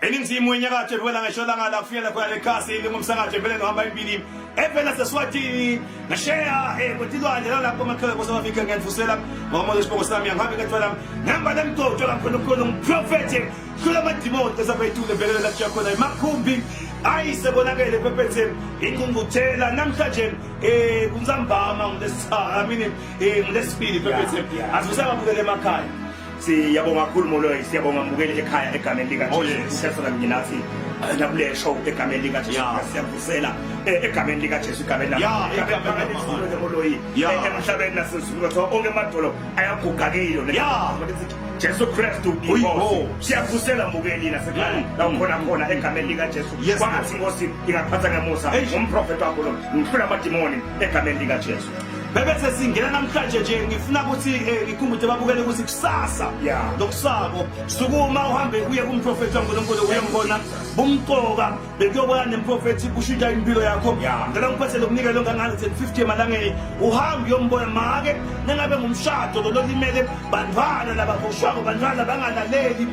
eningizimu wenyakatho evuela ngisho langa la kufika khona lekhasi lingumsakazo empeleni ngohamba impilini evela seswatini ngasheya kwetilwandle lalapho emakhaya kwa South Africa ngiyadvusela ngoba lesibongo sami ngihambe ngethola ngihamba lemgcotsho kakhulu umprofeti khula amadimoni ezabeyithule bhekelela la khona emakhumbi ayisebonakele ephephethe ingqungquthela namhlanje kunzambama ngilesibili ephephethe azisababukele emakhaya siyabonga kakhulu Moloyi siyabonga mbukeli ekhaya egameni lika Jesu siyasona nginathi nabule show egameni lika Jesu siyabusela egameni lika Jesu egameni la Moloyi emhlabeni nasezulu kwathiwa onke amadolo ayagugakile Jesu Kristu inkosi siyabusela mbukeli nasekhaya la khona egameni lika Jesu kwathi inkosi ingaphatha ngemusa umprofeti wakho lo ngifuna amadimoni egameni lika Jesu bebese singena namhlanje nje ngifuna ukuthi ngikhumbule babukele ukuthi kusasa lokusabo sukuma uhambe kuye kumprofeti kaNkulunkulu uyembona bumqoka bekuyobona nemprofeti kushintsha impilo yakho ngicela ngiphathele ukunika lonke ngani 50 emalangeni uhambe uyombona make nengabe ngumshado lo limele bantwana lababoshwako bantwana bangalaleli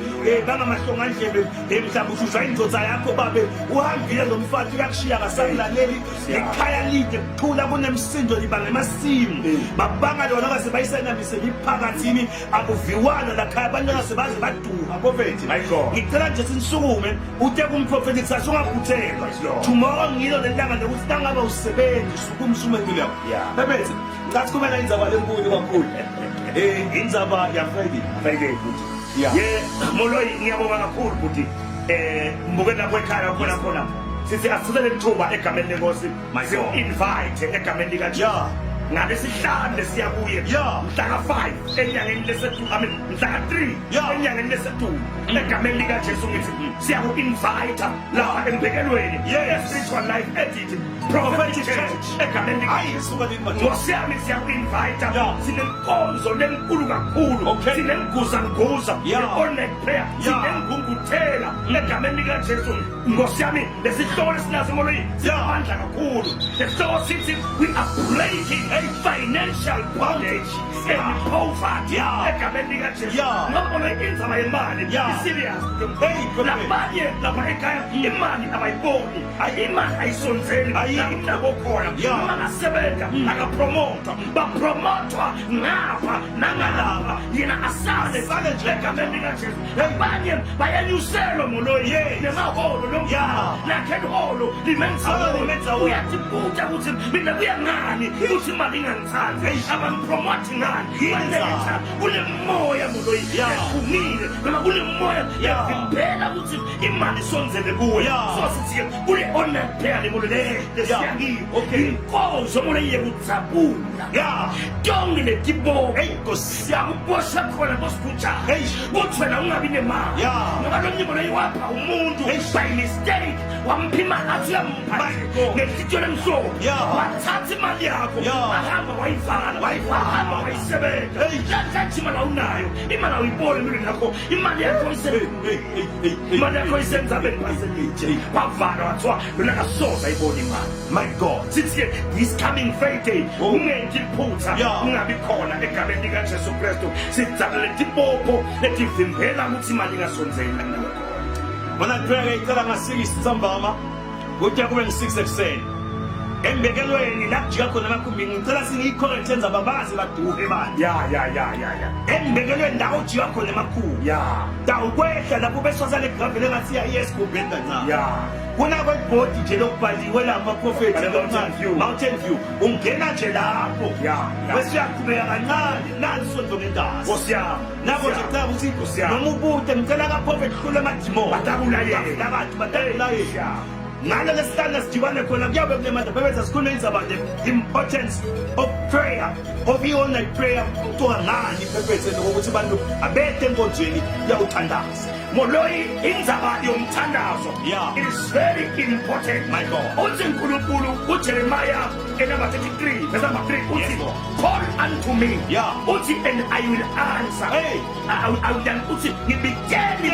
bangamahlongandlebe mhlawumbe ushusha indodza yakho babe uhambile lomfati uyakushiya kasakulaleli ekhaya lide kuthula kunemsindo libanga emasi babanga lona kase bayisenamise liphakathini akuviwana lakhaya abantwana sebaze baduka prophet ngicela nje sinisukume ute kumprofeti kusasa ungaphutheka tomorrow ngilo lentanga lokuthi tangaba usebenzi sukumsume ngilo bebethe ngathi kumele indzaba lenkulu kakhulu indzaba ya Friday futhi Moloyi ngiyabonga kakhulu futhi mbukela kwekhaya khona sithi asithele ithuba egameni lenkosi siyo invite egameni lika Jesu ngabe sihlande siyabuye mhla ka5 enyangeni lesethu mhla ka3 enyangeni lesethu egameni lika Jesu ngithi siyaku invite lapha embekelweni spiritual life edit prophetic church egameni lika Jesu ngosiyami siyaku invite sinenkonzo lenkulu kakhulu sinenguza ne-online prayer sinengqungquthela egameni lika Jesu ngosiyami lesihloko sinazo Moloyi siyamandla kakhulu lesihloko sithi we are breaking financial bondage and poverty egameni lika Jesu ngabona indzaba yemali serious labanye lapha ekhaya imali abayiboni imali ayisonzeli nabo khona mangasebenza akapromota bapromotwa ngapha nangalapha yena asale egameni lika Jesu abanye bayanyuselwa Moloyi nemaholo nakhenholo limenza uyatibuta ukuthi mina kuyangani ukuthi imali ingangithandi abampromoti ngani baletha kunemoya Moloyi yaphumile noma kunemoya yavimbela ukuthi imali isonzele kuwe sosithi kule online prayer Moloyi lesiyangiyo inkozo Moloyi yekudzabula tonke letibo siyakubosha khona bosikutsha kuthi wena ungabi nemali ngoba lo Moloyi wapha umuntu by mistake wamphima athi yampha ngesityo lemhlobo wathatha imali yakho ahamba wahamba wayisebenza kanti imali awunayo imali awuyiboni empilweni yakho imali yakho isenzabeni baselitshe wavala wathiwa lona kasoza ayibona imali my God sithi this coming Friday ungenzi iphutha ungabi khona egameni lika Jesu Kristu sidzabele tipopho letivimbela ukuthi imali ingasonzeli nawe Bona prayer icala nga6 Ntsambama kuya kube ngi6 ekuseni embekelweni la kujika khona amakhumbi ngicela singiyicorrect enza babazi baduke bani embekelweni la kujika khona amakhumbi dawukwehla lapho besosale gravel engathi yes kubenda ncane kuna kwebhodi nje lokubhaliwe lapha prophet Mountain View ungena nje lapho bese uyaqhubeka kancane nansonto ngendawo ngosiyami nabo nje cha ukuthi noma ubute ngicela ka prophet khula amadimoni batakulaye ngalo lesitanda sidibane khona kuyabe kunemandla bebeza sikhuluma indzaba the importance of prayer of all night prayer kuthiwa ngani phephethe lokuthi abantu abethe enkonzweni yawuthandaza Moloyi indzaba yomthandazo it is very important my God uthi uNkulunkulu uJeremiah number 33 verse number 3 uthi call unto me uthi and I will answer I will uthi ngibikeni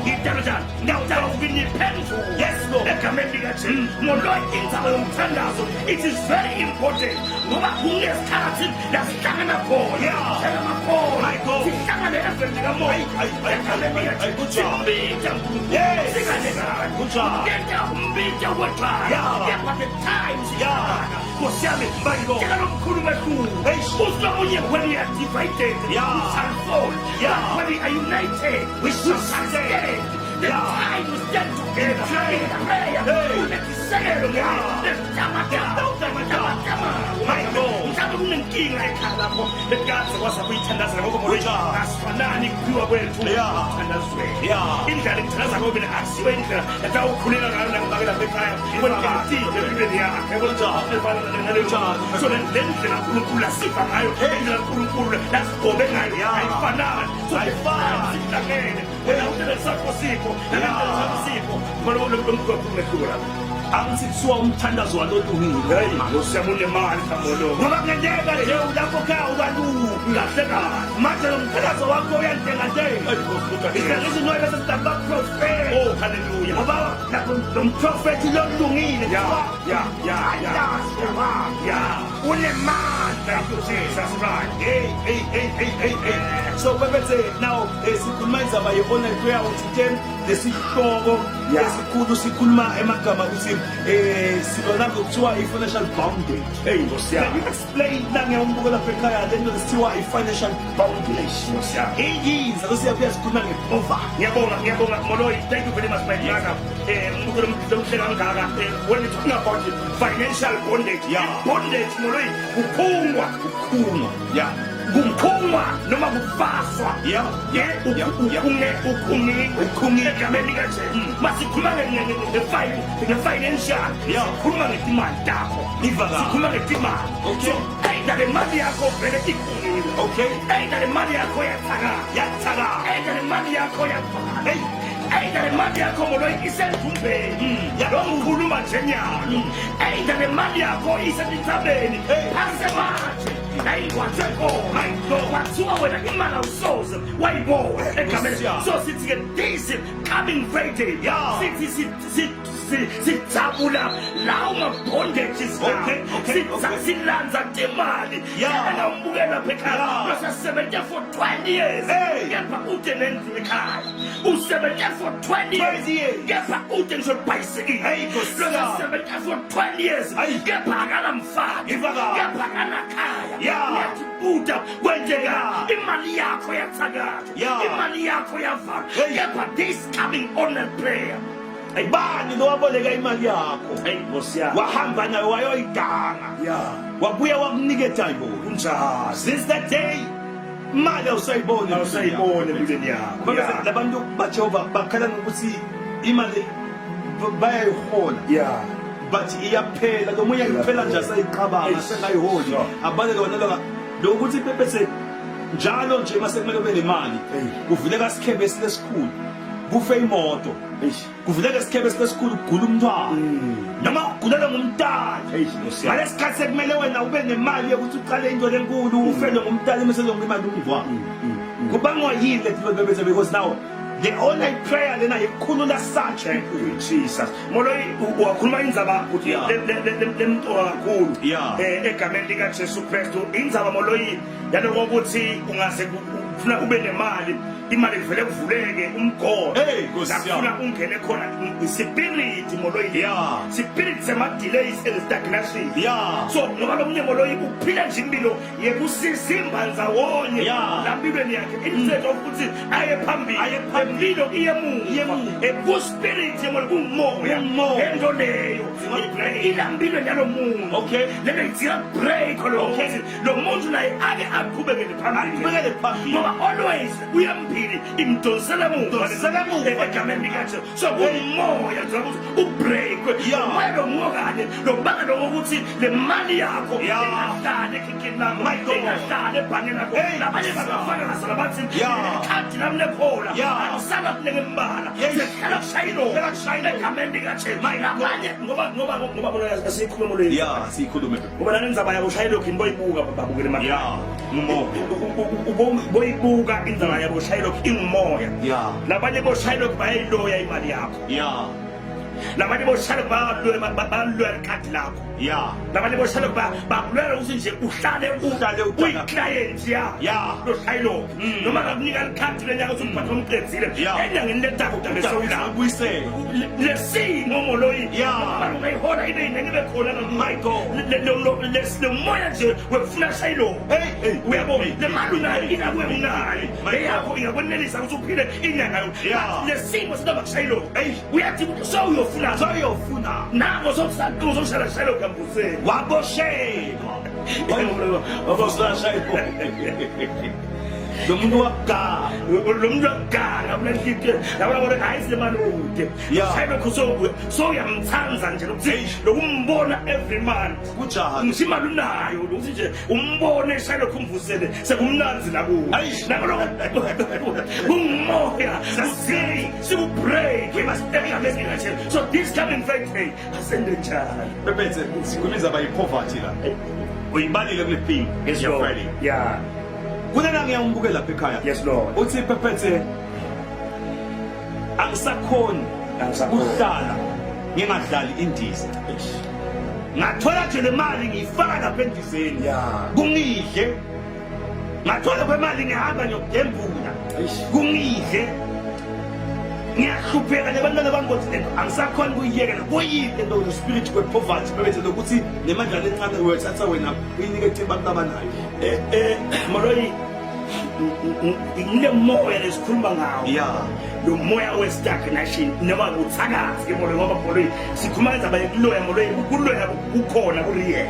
ngidalojana ngawuthatha ukuniphendula Lord egameni lika Jesu Moloyi indzaba yomthandazo it is very important ngoba kunesikhathi lasihlangana khona sihlangane egameni likamoya egameni lika Jesu Kunjalo. Ngeke umbindi wekhaya. Yeah. Kepha the times. Yeah. Nkosi yami, Mayingo. tshela lo mkhulu wethu. Uhlonye when we are divided, Yeah. we shall fall. Yeah. But when we are united, we shall stand. The Yeah. time is stand together. Hey. In prayer. Hey. Unetiseko. Yeah. Mayingo. Mhlawumbe kunenkinga ekhaya lapho bekade kwasa kuyithandazela ngoba Kunjalo. asifanani kuphiwa kwethu Yeah. kuthandazweni. Yeah. Indlela engithandaza ngayo mina akusiyo indlela yatawukhulela ngayo nakubakela ekhaya kwenkinga empilweni yakhe Kunjalo. so le ndlela uNkulunkulu asifa ngayo indlela uNkulunkulu lasigobe ngayo Yeah. ayifanani so Ayifani. sihlangene wena uhlelo sakho sikho nalendlela sakho sikho ngoba lo mkhulu mehlula Angithi kuthiwa umthandazo walolungile. hey Nkosi yami unemali kamolo Ngoba kungenzeka nje lapho khaya ukalunga. kahleka Manje lo mthandazo wakho uyantengantenga. Isikhathi noye bese sidaba prophet. oh hallelujah Ngoba lapho lo mprofethi lolungile. unemandla Jesus right Hey. So bebethe now sikhuluma indaba ye-honor prayer uthi lesihloko Yeah. esikhulu sikhuluma emagama ukuthi silona kuthiwa i-financial bondage. hey Nkosi Can yami you explain nange umbuko lapha ekhaya lento esithiwa i-financial bondage? Nkosi yami Iyiza losiyabuya sikhuluma nge-poverty. ngiyabonga Moloyi thank you very much my brother umkhulu lomhlelo ngaka when we talking about financial bondage Yeah. bondage Moloyi kuphungwa Ukhuma. Yeah. kumphungwa noma kufaswa Yeah. ukhunge egameni likaje masikhuluma nge-financial Yeah. sikhuluma ngetimali takho Iva. sikhuluma ngetimali Okay. so either le mali yakho vele ikhungile Okay. either le mali yakho yathaka either le mali yakho yavala Hey. either le mali yakho Moloyi isendumbeni lo ngikhuluma njenyalo either le mali yakho isetintabeni Hey. asemanje ayikwatsekona kwathiwa wena imali awusoze wayibona egameni Yeah. so sithi-ke this coming Friday Yeah. sithi sijabula lawo ma-bondages Okay. silanza timali Yeah. nawumbukela lapha ekhaya Yeah. losasebenze for 20 years Hey. kepha ude nendlu ekhaya usebenze for 20 20 years. kepha ude ngisho libhayisikile Hey, Nkosi yami. losasebenze for 20 years Hey. kepha akalamfaki Ivaka. kepha akanakhaya Yeah. yakubuda kwenzeka Yeah. imali yakho yathakatha Yeah. imali yakho yavala Hey. kepha this coming on a prayer Ayibani lo waboleka imali yakho. hey Nkosi yami Wahamba nayo wayoyidanga. yeah Wabuya wakunikeza ayibona. kunjalo Since that day imali awusayiboni. awusayibone empilweni yakho Ngoba yeah labantu baJehova bakhala ngokuthi imali bayayihola. yeah But iyaphela lomunye iphela nje asayiqabanga sengayiholi. Sure. Abale lona lokuthi bese njalo nje mase kumele ube nemali. Hey. Kuvuleka isikhebe esikhulu. Kufe imoto. Kuvuleka isikhebe esikhulu kugula umntwana. Noma ugulela ngumntana. Hey, Nkosi yami. Ngalesikhathi sekumele wena ube nemali yokuthi uqale into lenkulu ufele ngumntana emisezonke imali umva. Kubangwa yini lethi bebeze because now the only prayer lena ikhulula such people. Jesus Moloyi wakhuluma indzaba ukuthi Yeah. lemtoka kakhulu Yeah. egameni lika Jesu Kristu indzaba Moloyi yaloko ukuthi ungase ufuna ube nemali imali kuvele kuvuleke umgodo Hey, Nkosi yami. lakufuna ungene khona spirit Moloyi Yeah. spirit sema delays and stagnation Yeah. so ngoba lomunye Moloyi uphila nje impilo yekusizimba ndzawonye Yeah. lampilweni yakhe instead of ukuthi aye phambili impilo Iyemuva. kuspirit yemoli kumoya Umoya. ento leyo ilambilo yalo muntu Okay. lelo itsika break Okay. lo muntu naye ake aqhubekele Aqhubekele phambili. ngoba always uyamphili imdonsela Imdonsela muva. egameni likaJesu so umoya nje ukuthi ubreak Yeah. umoya lo ngokane lokubanga lokuthi le mali yakho Yeah. ingahlali ekhikhini lakho My God. ingahlali ebhangeni lakho Hey, labanye Jesus. bangafaka ngasala bathi Yeah. ikhadi lami lekhola Yeah. akusala kunenge mbala Yes. sehlala kushayilo Sehlala kushayilo. egameni likaJesu My God. labanye ngoba bona asikhulumo le Yeah, sikhulume. ngoba nani indzaba yabo shayilo khini boyibuka babukele mali Yeah. Umoya. boyibuka indzaba yabo shayilo ingumoya Yeah. labanye bo shayilo bayayiloya imali yakho Yeah. labanye boshalo balwela ikhadi lakho labanye boshalo balwela ukuthi nje uhlale uyiclient yakho loshayilo noma ngakunika ikhadi lenyaka ukuthi umphathe umqedzile enyangeni letako uyisele lesimo moloyi ungayihola ibe yinenge ibe khona lemoya nje wekufuna shayilo uyabona le mali unayo inakuwe unayo eyakho ingakwenelisa ukuthi uphile inyanga yonke lesimo sinoma kushayilo uyathi soyofuna nako sokushayela shayilo kambuseni waboshekwa wabosela shayilo lo muntu wakugana kulentike yabona hayi silemali ude shayilo khuso soyamthanza nje lokuthi lokumbona every month kujani imali unayo lokuthi nje umbone shayilo kumvusele sekumnanzi nakuwe umoya sikubreak emasitekameni so this coming Friday asende njani bebethe sikhulumiza by poverty la uyibalile kule thing yes Friday kunena ngiyambukela lapha ekhaya yes Lord uthi phephethe angisakhoni ukuhlala ngingadlali indiza ngathola nje le mali ngiyifaka lapha endizeni kungidle ngathola kwemali ngihamba ngiyokudembula kungidle ngiyahlupheka nebantwana bami ukuthi angisakhoni ukuyiyekela kuyile nto le spirit kwe-poverty bebethe lokuthi le mandla lencane wethatha wena uyinike abantu abanayo maloyi ile moya lesikhuluma ngawo lo moya we-stagnation noma uthakathi ke moloyi ngoba moloyi sikhuluma ngendaba yokuloya moloyi kuloya kukhona kuriye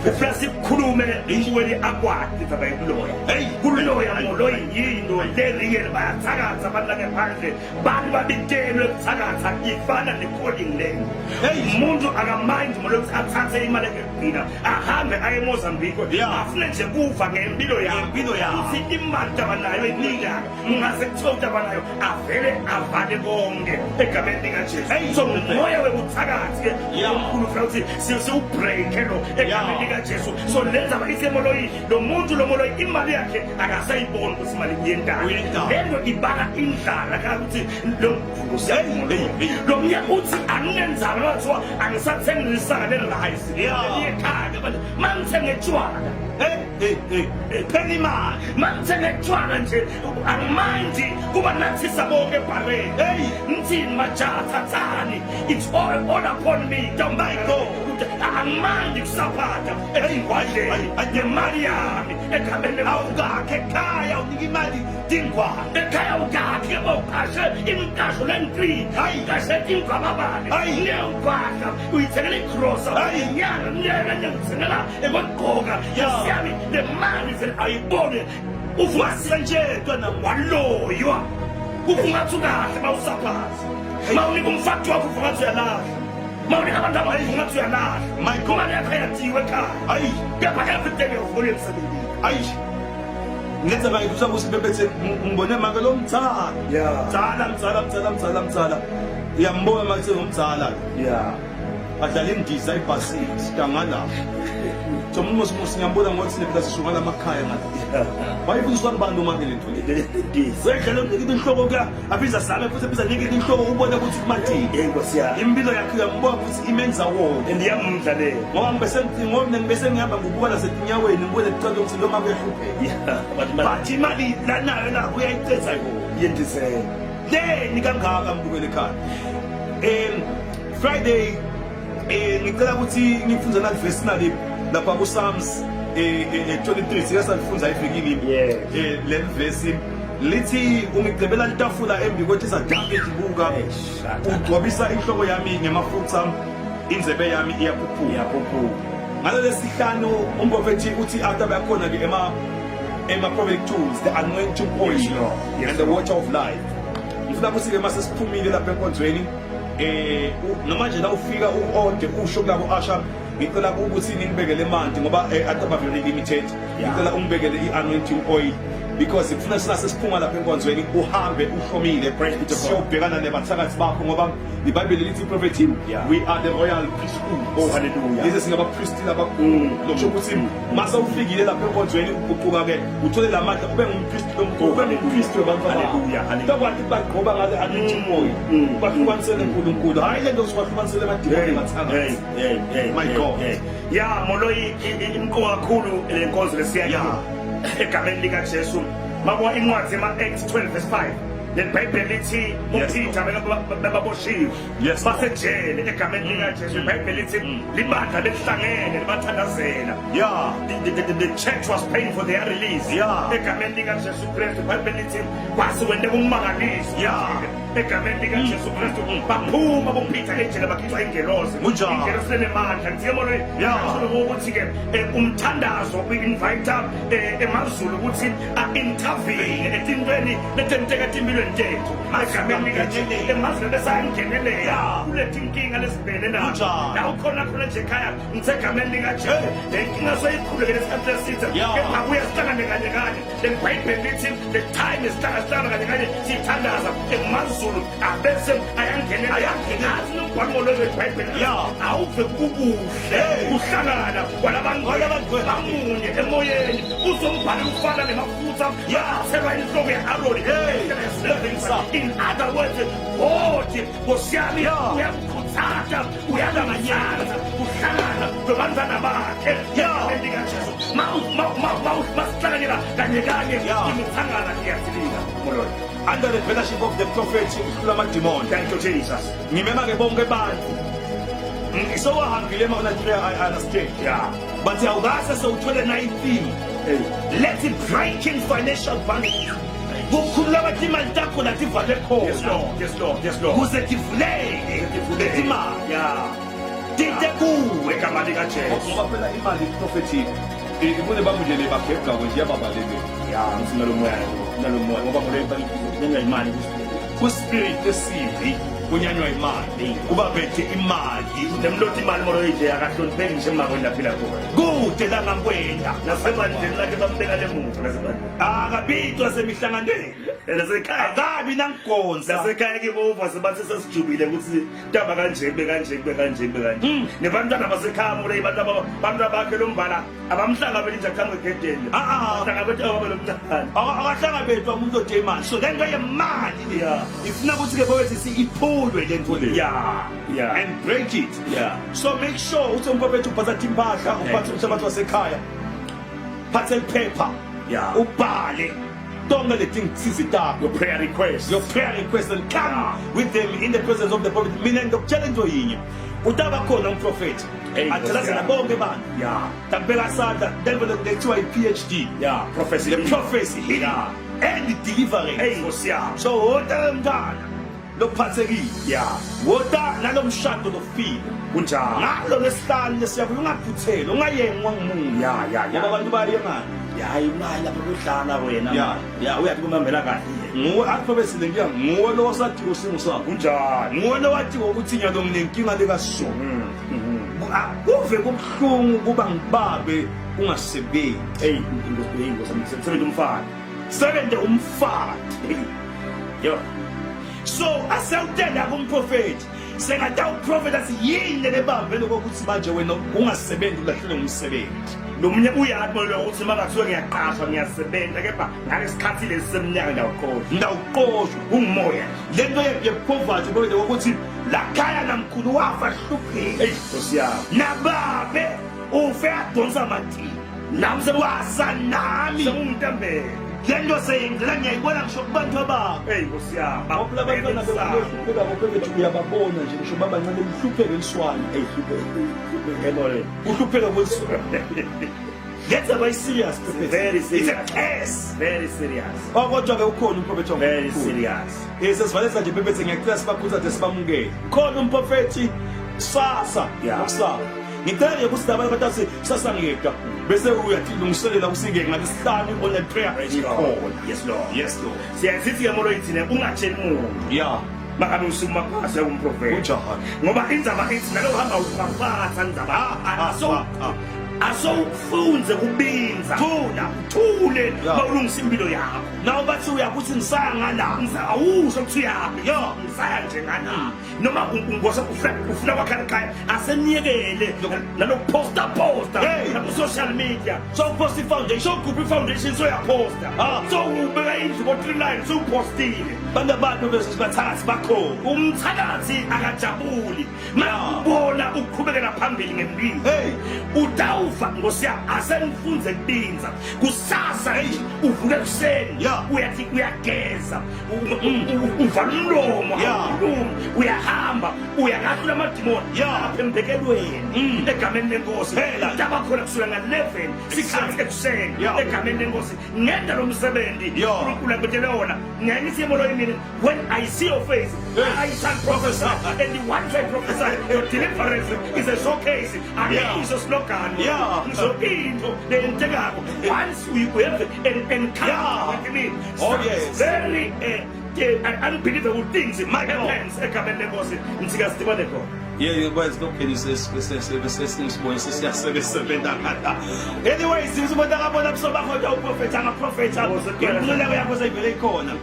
ufuna sikhulume inkuweni akwadi indaba yokuloya kuloya moloyi yinto le-real bayathakatha abantu langephandle bantu babitelwe kuthakatha ifana ne-calling leyo umuntu akamind moloyi ukuthi athathe imali ekugcina ahambe aye eMozambique afune nje kuva ngempilo yakho imali abanayo eninga ngase kuthola abanayo avele avale bonke egameni likaJesu so umoya webuthakathi ke omkhulu futhi siwubreak lo egameni likaJesu so lenza abayisemoloyi lo muntu lo moloyi imali yakhe akasayiboni ukuthi imali iyendala lento ibala indlala ukuthi lo lo mnya uthi anginenzanga nothiwa angisathengisanga le-rice ekhaya mangithenge tshwala phela imali mangithenge tshwala nje angimandi kuba nathi sabonke ebhalweni ngithini majaha thathani it's all upon me Michael angimandi kusaphatha eyingwadleni nemali yami ekhambeni awukakhe ekhaya unika imali dingwane ekhaya ukakhe bawuqashe imqasho lentrini qashe ingwababane neyempahla uyithengela ikrosa inyanga ngithengela ekokugqoka yami le mali vele ayibone uvase nje ntwana waloywa ufungathi ukahle bawusaphaza mawunika umfati wakho ufungathi uyalahla mawunika abantu abayifungathi uyalahla imali yakho yathiwe ekhaya kepha everything yovule emsebenzini ngenza ngayikusa ukuthi bebethe ngibone make lo mtsala mtsala uyambona manje ngomtsala adlala indiza ibhasini sidangala Somuntu ngiyambona ngokuthi nephela sishuka lamakhaya ngathi bayifundiswa abantu manje lento le sedlelo ngike inhloko ka abiza sami futhi abiza ngike inhloko ubone ukuthi kumathini Nkosi yami impilo yakhe uyambona ukuthi imenza wona ndiyamndla le ngoba bese ngihamba ngokuba lasetinyaweni ngibone ecala ukuthi noma kuyahlupheka bathi imali lanayo la uyayicetha yendisele le kangaka mbukele ekhaya Friday ngicela ukuthi ngifunze la verse nali lapha ku Psalms 23 siyasalifunza ifikile le verse lithi ungicebela litafula embi kothi izadambe izibuka ugcwabisa inhloko yami ngemafutha indlebe yami iyaphuphuka ngalo lesihlanu umprofeti uthi after bayakhona ke ema prophetic tools the anointing oil and the water of life ngifuna ukuthi ke mase siphumile lapha enkonzweni noma nje la ufika uode usho kulabo Asha ngicela ukuthi ningibekele manje ngoba ataba very limited ngicela ungibekele i-anointing oil because kufuna sesiphuma lapha enkonzweni uhambe uhlomile siyobhekana nebathakathi bakho ngoba iBhayibheli lithi prophet we are the royal priesthood. Oh hallelujah. Lezi singabapristi labakhulu lokusho ukuthi mase ufikile lapha enkonzweni uguquka ke uthole lamandla ube ngumpristi lomkhulu ube ngumpristi wabantu hallelujah. Bakwathi bagqoba ngale anointing bahlukanisele uNkulunkulu hayi lento sibahlukanisele amadimoni ngathanga. My God. Ya moloyi imqoka kakhulu lenkonzo lesiya egameni lika Jesu mabona incwadi ema-Acts 12:5 leBhayibheli lithi uPeter bababoshiwe basejele egameni lika Jesu. iBhayibheli lithi libandla belihlangene libathandazela the church was paying for their release egameni lika Jesu Kristu. iBhayibheli lithi kwasiwende kumangaliso egameni lika Jesu Kristu baphuma boPeter ejele bakhipha ingelosi lenemandla ngiyabona ukuthi-ke umthandazo uinvite emazulu ukuthi a-intervene etintweni letenteka empilweni tethu egameni lika Jesu emazulu besayangenelela kulethi inkinga lesibhene nazo la ukhona nje ekhaya ngisegameni lika Jesu le nkinga soyikhuleke lesikhathi lesitha kepha kuya sihlangane kanye kanye leBhayibheli lithi the time is sihlangana kanye kanye siyithandaza emazulu abese ayangenelela azi nombhalo lweBhayibheli awuve kubuhle uhlangana kwalabantu bamunye emoyeni uzombhala ufana nemafutha selwa inhloko ye-Aroni. In other words, God ngosiyami uyamkhuthaza uyalamanyana uhlangana nabantwana bakhe egameni lika Jesu masihlanganyela kanye kanye imihlangana iyasilika moloni under the fellowship of the prophet uhlula amadimoni. Thank you Jesus. Ngimema ke bonke abantu sowahambile ema-Nigeria I understand but awukase sewuthole 19 let's break in financial bondage kukhulula abathi imali takho nathi ivale khona kuze tivuleke lethi imali tinte kuwe egameni lika Jesu ngoba phela imali prophetic ibone bamujele bagebha nje yababaleke nalomoya ngoba kuleyo imali ku-spirit esibi kunyanywa imali kuba bethe imali nemlothi imali molo nje akahlonipheki nje emakwenda phila khona kude la ngakwenda nasebandleni lakhe bambeka lemuntu akabitwa semihlanganweni nasekhaya akabi nangigonza nasekhaya kibova sebathi sesijubile ukuthi ntaba kanje kanje nebantwana basekhaya molo abantu bakhe lombala abamhlangabeli nje akhange egedeni ahlangabethu ababelomntana akahlangabethwa umuntu odhe imali so lento yemali ifuna ukuthi ke bowethu iphulwe lento le and break it so make sure ukuthi umphethu uphatha impahla uphatha umhlabathi wasekhaya phatha iphepha ubhale tonke lethingisizi takho your prayer request and come with them in the presence of the prophet. Mina ngokutshela into yinye utaba khona umprofeti athelazela bonke abantu takubeka sandla level lethiwa i-PhD prophecy and deliverance so wota mntana lokuphathekile wota nalomshado lofile kunjalo ngalo lesihlanu lesiyabuya ungaphuthele ungayengwa ngumuntu ngoba abantu bayengana imali lapho kudlala wena uyathi kumambela kahle nguwe aphobesile ngiya nguwe lo wasathi usimo sakho kunjani nguwe lo wathi ukuthi nyalo nginenkinga lekaso kuve kubuhlungu kuba ngibabe ungasebenzi sebenza umfana sebenze umfati so asawutenda kumprofeti sengathi uprofeti asiyini lebambe lokuthi manje wena ungasebenzi ulahlele ngumsebenzi nomunye uyathi molo ukuthi makathiwe ngiyaqashwa ngiyasebenza kepha ngalesikhathi leseminyaka ndawuqoshwa ungumoya lento yepoverty bonke ukuthi lakhaya namkhulu wafa hluphile Nkosiyami nababe ufe adonsa amathini namsewaza nami sengumntambele lento seyengela ngiyayibona ngisho kubantu ababo Nkosiyami abaphala abantwana behlupheka bobebethu uyababona nje ngisho babancane mhlupheke eliswane uhlupheka kweliswane that's a very serious very serious it's a case very serious kodwa ke ukhona umprofeti very serious sesivaleza nje bebethe ngiyacela sibakhuthaze sibamukele khona umprofeti sasa okusaba ngicela nje ukuthi abantu bathi sasa ngiyedwa bese uyalungiselela usingeke ngalesihlanu on the prayer yes lord siyazithi ke molo ithine ungatsheli muntu makabe usuma phasa umprofeti unjani ngoba indzaba ithi nalo hamba uphaphatha indzaba asowufunze kubinza thule bawulungisa impilo yakho nawu bathi uyakuthi ngisaya ngala awusho ukuthi uyaphi ngisaya nje ngana noma ungosa ufuna wakhala ekhaya aseniyekele nalokuposta naku social media so post foundation group foundation soyaposta so ubeka indlu ko-3line sowupostile banda bantu bese sibathakathi bakhona umthakathi akajabuli makubona ukuqhubekela phambili ngempilo utawufa ngosiyami asenifunze kubinza kusasa uvuke ekuseni uyathi uyageza uvala umlomo uyahamba uyakahlula amadimoni apha embekelweni egameni lenkosi tabakhona kusula nga-11 sikhathi ekuseni egameni lenkosi ngenda lo msebenzi unkulunkulu angibetele wona ngiyayisa emoloyini mina when I see your face I shall prophesy and once I prophesy your deliverance is a showcase angisho slogan ngisho into lentekako once we have an encounter with me very unbelievable things in my hands egameni lenkosi ngithika sidibane khona kwazi lokheni sesibone sesiyasebenza ngada anyway sizobona ngabona busoba khona uprofeta ngaprofeta inquleko yakho seyivele ikhona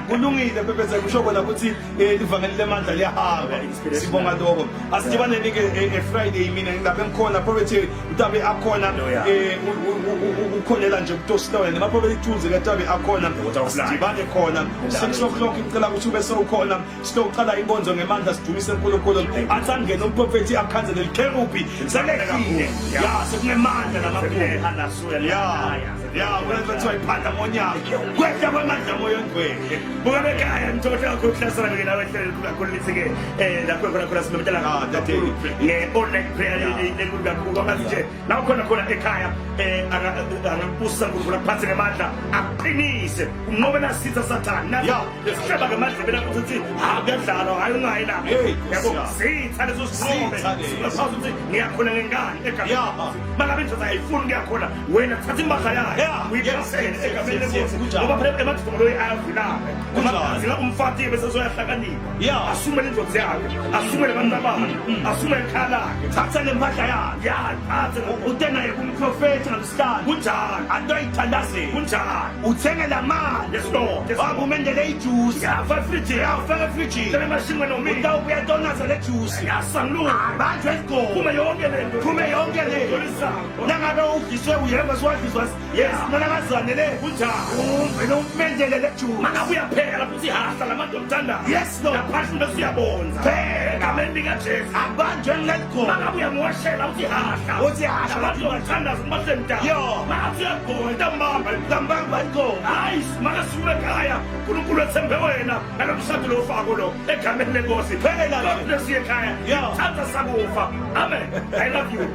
kulungile bebeze kusho kona ukuthi ivangeli lemandla liyahamba sibonga lokho asidibane ke Friday mina ngilabe ngikhona prophet utabe akhona ukhonela nje kuTostowe nemaprofeti tuze katabe akhona sidibane khona 6 o'clock ngicela ukuthi ube sewukhona sizoqala inkonzo ngemandla sidumise uNkulunkulu athangene umprofeti akhanzele ikherubi selekile sekunemandla namaphupho anasuya wena bethiwa iphanda ngonyaka kwehla kwamandla moyo ngcwele buka bekhaya ngithokoza kakhulu ukuhlasela ke nawe ehlele kakhulu lithi-ke lapho khona simemetela nge-online prayer enkulu kakhulu angathi nje nawe khona ekhaya angakubusa uNkulunkulu akuphathe ngemandla aqinise unqobe nasitha sathane sihlaba ngemadlebeni akho ukuthi kuyadlalwa hayi ungayi lapho yabo sitha leso sinqobe ngaphazi ukuthi ngiyakhona ngengane egameni mangabe nje ayifuni ngiyakhona wena thatha impahla yayo uyipasele egameni lenkosi ngoba phela emadlelo loyi ayavilapha zila umfati bese soyahlakanipha asumele indlozi yakhe asumele abantwana asumele ekhaya lakhe thatha le mpahla yakhe utenaye kumprofeti ngomhlanga kunjani antoyithandazeli kunjani uthenge la mali wabumendele ijuice faka efrijini emashingwe nomini utawubuya tonaza le juice yasanluka bantu esigoma phume yonke lento nangabe udliswe uyeva siwadliswa nalakazane le vele umendele le juice mangabe uyapheka lapho uthi hahla lamadolo mthandayo yes no naphansi bese uyabonza egameni likajesu abanjwe ngeligoma mangabe uyamoshela uthi hahla lamadolo mthandazo kubasemdala mangabe uyagona ntambamba igoma hayi makasuke ekhaya uNkulunkulu ethembe wena nalomshado lo ofako lo egameni lenkosi phela God bless you ekhaya thatha sakufa amen I love you